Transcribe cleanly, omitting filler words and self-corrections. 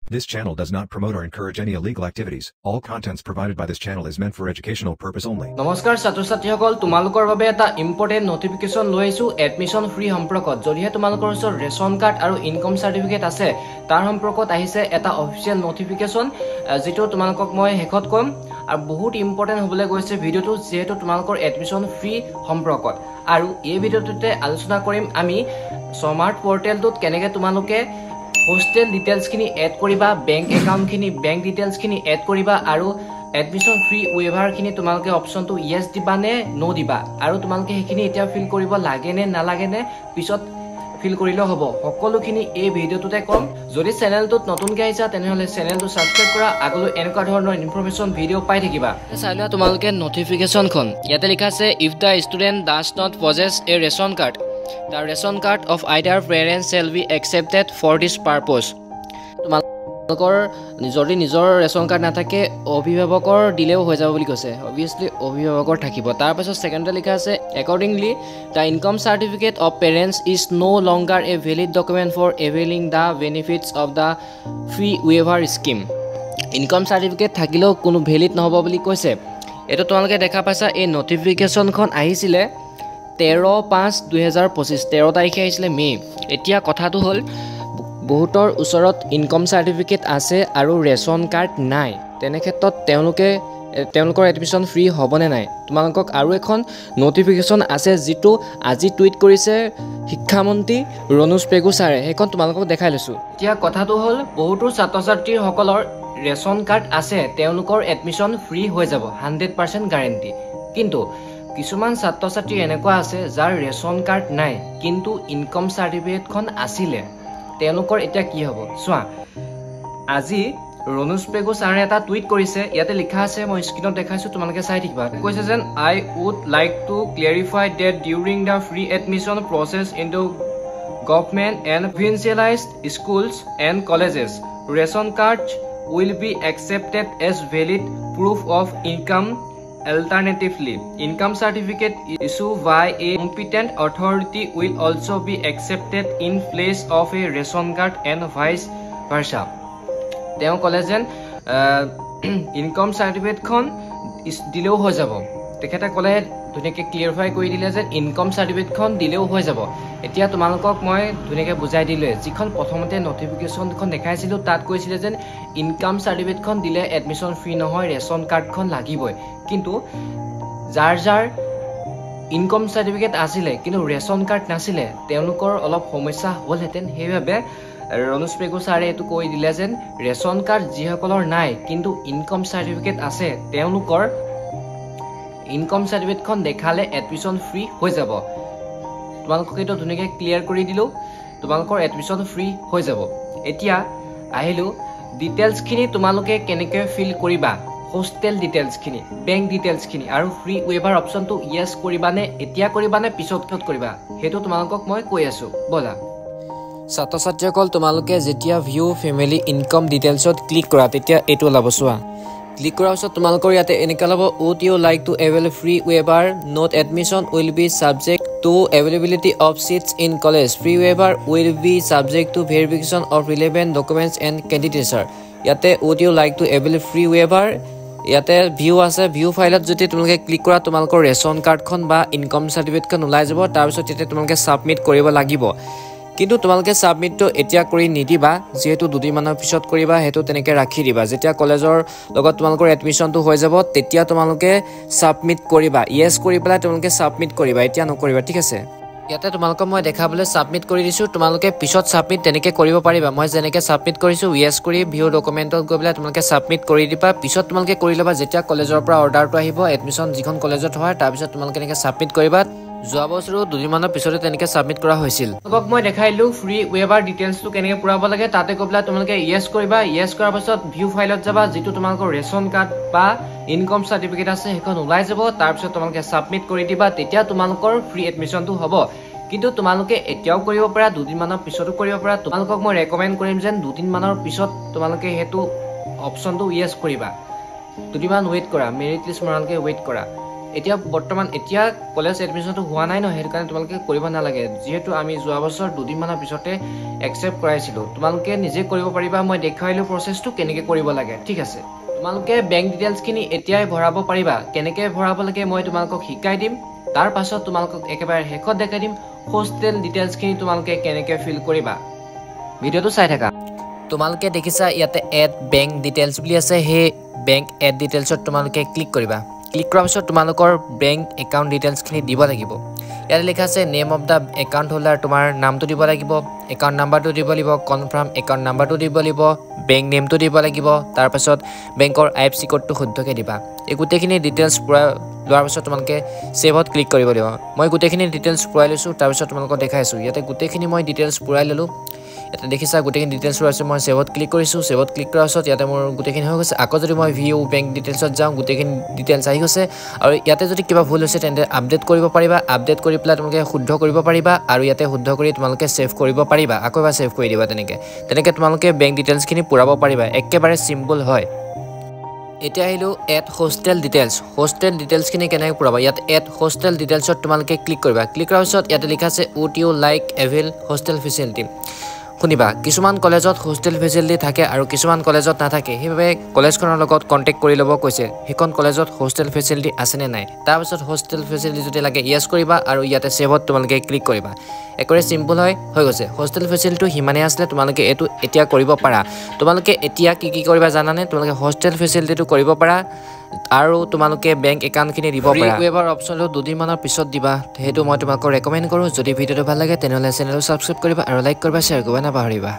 This channel does not promote or encourage any illegal activities. All contents provided by this channel is meant for educational purpose only. নমস্কাৰ ছাত্ৰ-ছাত্ৰীসকল তোমালোকৰ বাবে এটা important notification লৈ আইছো admission free সম্পৰ্কত যদিহে তোমালোকৰ ওচৰত ৰেশন কাৰ্ড আৰু ইনকাম সাৰ্টিফিকেট আছে তাৰ সম্পৰ্কত আহিছে এটা অফিচিয়েল নটিফিকেশন যেটো তোমালোকক মই হেকত কম আৰু বহুত ইম্পৰ্টেন্ট হ'বলৈ গৈছে ভিডিওটো যেহেতু তোমালোকৰ এডমিশন ফ্ৰী সম্পৰ্কত আৰু এই ভিডিওটোতে আলোচনা কৰিম আমি স্মাৰ্ট পৰ্টেলটোত কেনেকৈ তোমালোকে hostel details kini add koriba bank account kini bank details kini add koriba aru admission free waiver kini tumalke option to yes diba ne no diba aru tumalke hekini etia fill koriba lage ne na lage ne pisot fill korile hobo hokolo kini ei video tute kom jodi channel tut notun ke aisa tenhole channel to subscribe kora agolo enka dhornor information video pai thakiba saila tumalke notification khon yate likha ase if the student does not possess a ration card the ration card of either parent shall be accepted for this purpose. তোমালোকৰ যদি নিজৰ ration card নাথাকে অভিভাৱকৰ দিলেও হৈ যাব বুলি কৈছে obviously অভিভাৱকৰ থাকিব তাৰ পাছত সেকেন্ডে লিখা আছে accordingly the income certificate of parents is no longer a valid document for availing the benefits of the free waiver scheme. income certificate থাকিলেও কোনো ভ্যালিড নহব বুলি কৈছে এটো তোমালোকে দেখা পাইছা এই নটিফিকেশনখন আহিছিলে 13/5/2025 13 তাৰিখে আহিছিলে মে এতিয়া কথাটো হল বহুতৰ ওচৰত ইনকাম সাৰ্টিফিকেট আছে আৰু ৰেশন কাৰ্ড নাই তেনে ক্ষেত্ৰত তেওঁলোকৰ এডমিশন ফ্ৰী হ'বনে নাই তোমালোকক আৰু এখন নটিফিকেশন আছে যেটো আজি টুইট কৰিছে শিক্ষামন্ত্ৰী ৰনোজ পেগু ছাৰে হেখন তোমালোকক দেখাই লৈছো এতিয়া কথাটো হল বহুতো ছাত্ৰ-ছাত্ৰীৰ সকলৰ ৰেশন কাৰ্ড আছে তেওঁলোকৰ এডমিশন ফ্ৰী হৈ যাব 100% গ্যাৰান্টি কিন্তু কিছুমান ছাত্ৰ-ছাত্ৰী এনেকুৱা আছে যাৰ ৰেশন কাৰ্ড নাই কিন্তু ইনকাম সাৰ্টিফিকেটখন আছিল তেওঁলোকৰ এটা কি হ'ব সোৱা আজি ৰনোজ পেগু ছাৰে এটা টুইট কৰিছে ইয়াতে লিখা আছে মই স্ক্ৰিনত দেখাইছো তোমালোকে চাই থাকিবা কৈছে যেন I would like to clarify that during the free admission process into government and provincialized schools and colleges ration cards will be accepted as valid proof of income. Alternatively, income certificate issued by a competent authority will also be accepted in place of a ration card and vice versa. Teo collegian income certificate khon dileo hoi jabo. Tekheta kole dhunike clarify kori dile je income certificate khon dileo hoi jabo. Etia tumalokok moi dhunike bujai dile jikhon prothomote notification khon dekhaisilu tat koisile je income certificate khon dile admission free nohoy ration card khon lagiboi কিন্তু যাৰ income certificate আছিল কিন্তু ration card নাছিল তেওঁলোকৰ অলপ সমস্যা হ'লহেতেন সেইভাবে ৰনোজ পেগু ছাৰে এটো কৈ দিলে যেন ৰেশন কাৰ্ড যিসকলৰ নাই কিন্তু ইনকাম সাৰ্টিফিকেট আছে তেওঁলোকৰ ইনকাম সাৰ্টিফিকেটখন দেখালে এডমিশন ফ্ৰী হৈ যাব তোমালোকক এটো ধুনিকে ক্লিয়াৰ কৰি দিলো তোমালোকৰ এডমিশন ফ্ৰী হৈ যাব এতিয়া আহিলো ডিটেইলছ খিনি তোমালোকে কেনেকৈ ফিল কৰিবা hostel details kini bank details kini aru free waiver option to yes koribane etia koribane pisot koriba hetu tumalokok moi koi asu bola ছাত্ৰ-ছাত্ৰীসকল তোমালোকে যেতিয়া ভিউ ফ্যামিলি ইনকাম ডিটেইলছত ক্লিক কৰা তেতিয়া এটো লাবছোৱা ক্লিক কৰাৰ পিছত তোমালোকৰ ইয়াতে এনেকা লব would you like to avail free waiver not admission will be subject to availability of seats in college free waiver will be subject to verification of relevant documents and candidature ইয়াতে would you like to avail free waiver ইয়াতে view আছে view ফাইলত যদি তোমালোকে click কৰা তোমালোকৰ ration কাৰ্ডখন বা ইনকাম সাৰ্টিফিকেটখন ওলাই যাব তাৰ পিছত তেতিয়া তোমালোকে সাবমিট কৰিব লাগিব কিন্তু তোমালোকে সাবমিটটো এতিয়া কৰি নিদিবা যেহেতু দুদিন মানৰ পিছত কৰিবা হেতু তেনেকে ৰাখি দিবা যেতিয়া কলেজৰ লগত তোমালোকৰ এডমিশনটো হৈ যাব তেতিয়া তোমালোকে সাবমিট কৰিবা ইয়েস কৰি পেলাই তোমালোকে সাবমিট কৰিবা এতিয়া নকৰিবা ঠিক আছে ইয়াতে তোমালোকক মই দেখাবলৈ সাবমিট কৰি দিছো তোমালোকে পিছত সাবমিট তেনেকে কৰিব পাৰিবা মই যেনেকে সাবমিট কৰিছো ইয়েস কৰি ভিউ ডকুমেন্টত গৈ পেলাই তোমালোকে সাবমিট কৰি দিবা পিছত তোমালোকে কৰি লবা যেতিয়া কলেজৰ পৰা অৰ্ডাৰটো আহিব এডমিশন যিখন কলেজত হয় তাৰ পিছত তোমালোকে এনেকে সাবমিট কৰিবা যোৱা বছৰো দুদিন মানৰ পিছতে তেনেকে সাবমিট কৰা হৈছিল তোমাক মই দেখাইলো ফ্ৰী ৱেভাৰ ডিটেইলছটো কেনেকে পুৰাব লাগে তাতে গৈ পেলাই তোমালোকে ইয়েস কৰিবা ইয়েস কৰাৰ পাছত ভিউ ফাইলত যাবা যেটো তোমালোকৰ ৰেশন কাৰ্ড বা ইনকাম সাৰ্টিফিকেট আছে হেখন ওলাই যাব তাৰ পিছত তোমালোকে সাবমিট কৰি দিবা তেতিয়া তোমালোকৰ ফ্ৰী এডমিশনটো হ'ব কিন্তু তোমালোকে এতিয়াও কৰিব পাৰা দুদিন মানৰ পিছতো কৰিব পাৰা তোমালোকক মই ৰেকমেন্ড কৰিম যেন দুদিন মানৰ পিছত তোমালোকে হেতু অপচনটো ইয়েস কৰিবা দুদিন মান ওয়েট কৰা মেৰিট লিষ্ট মানলকে ওয়েট কৰা এতিয়া বৰ্তমান এতিয়া কলেজ এডমিশ্যনটো হোৱা নাই ন সেইটো কাৰণে তোমালোকে কৰিব নালাগে যিহেতু আমি যোৱা বছৰ 2 দিনমানৰ পিছতে একচেপ্ট কৰাইছিলোঁ তোমালোকে নিজে কৰিব পাৰিবা মই দেখুৱাইলোঁ প্ৰচেছটো কেনেকৈ কৰিব লাগে ঠিক আছে তোমালোকে বেংক ডিটেইলছখিনি এতিয়াই ভৰাব পাৰিবা কেনেকৈ ভৰাব লাগে মই তোমালোকক শিকাই দিম তাৰ পাছত তোমালোকক একেবাৰে শেষত দেখাই দিম হোষ্টেল ডিটেইলছখিনি তোমালোকে কেনেকৈ ফিল কৰিবা ভিডিঅ'টো চাই থাকা তোমালোকে দেখিছা ইয়াতে এড বেংক ডিটেইলছ বুলি আছে সেই বেংক এড ডিটেইলছত তোমালোকে ক্লিক কৰিবা ক্লিক কৰাৰ পিছত তোমালোকৰ বেংক একাউণ্ট ডিটেইলছখিনি দিব লাগিব ইয়াতে লিখা আছে name of the account holder তোমাৰ নামটো দিব লাগিব একাউণ্ট নাম্বাৰটো দিব লাগিব কনফাৰ্ম একাউণ্ট নাম্বাৰটো দিব লাগিব বেংক নেমটো দিব লাগিব তাৰপাছত বেংকৰ IFSC কোডটো শুদ্ধকৈ দিবা এই গোটেইখিনি ডিটেইলছ পূৰা লোৱাৰ পিছত তোমালোকে ছেভত ক্লিক কৰিব লাগিব মই গোটেইখিনি ডিটেইলছ পূৰাই লৈছোঁ তাৰপিছত তোমালোকক দেখাইছোঁ ইয়াতে গোটেইখিনি মই ডিটেইলছ পূৰাই ল'লোঁ ইয়াতে দেখিছা গোটেইখিনি ডিটেইলছ আছে মই ছেভত ক্লিক কৰিছোঁ ছেভত ক্লিক কৰাৰ পিছত ইয়াতে মোৰ গোটেইখিনি হৈ গৈছে আকৌ যদি মই ভিউ বেংক ডিটেইলছত যাওঁ গোটেইখিনি ডিটেইলছ আহি গৈছে আৰু ইয়াতে যদি কিবা ভুল হৈছে তেন্তে আপডেট কৰিব পাৰিবা আপডেট কৰি পেলাই তোমালোকে শুদ্ধ কৰিব পাৰিবা আৰু ইয়াতে শুদ্ধ কৰি তোমালোকে ছেভ কৰিব পাৰিবা আকৌ এবাৰ ছেভ কৰি দিবা তেনেকৈ তোমালোকে বেংক ডিটেইলছখিনি পূৰাব পাৰিবা একেবাৰে চিম্পল হয় এতিয়া আহিলোঁ এড হোষ্টেল ডিটেইলছখিনি কেনেকৈ পূৰাবা ইয়াত এড হোষ্টেল ডিটেইলছত তোমালোকে ক্লিক কৰিবা ক্লিক কৰাৰ পিছত ইয়াতে লিখা আছে would you like avail hostel facility শুনিবা কিছুমান কলেজত হোষ্টেল ফেচিলিটি থাকে আৰু কিছুমান কলেজত নাথাকে সেইবাবে কলেজখনৰ লগত কণ্টেক্ট কৰি ল'ব কৈছে সেইখন কলেজত হোষ্টেল ফেচিলিটি আছেনে নাই তাৰপিছত হোষ্টেল ফেচিলিটি যদি লাগে য়েছ কৰিবা আৰু ইয়াতে ছেভত তোমালোকে ক্লিক কৰিবা একেবাৰে চিম্পল হয় হৈ গৈছে হোষ্টেল ফেচিলিটিটো সিমানেই আছিলে তোমালোকে এইটো এতিয়া কৰিব পাৰা তোমালোকে এতিয়া কি কৰিবা জানানে তোমালোকে হোষ্টেল ফেচিলিটিটো কৰিব পাৰা আৰু তোমালোকে বেংক একাউণ্টখিনি দিব পাৰা ৱেবাৰ অপশ্যনটো 2 দিনমানৰ পিছত দিবা সেইটো মই তোমালোকক ৰেকমেণ্ড কৰোঁ যদি ভিডিঅ'টো ভাল লাগে তেনেহ'লে চেনেলটো ছাবস্ক্ৰাইব কৰিবা আৰু লাইক কৰিবা শ্বেয়াৰ কৰিবা নাপাহৰিবা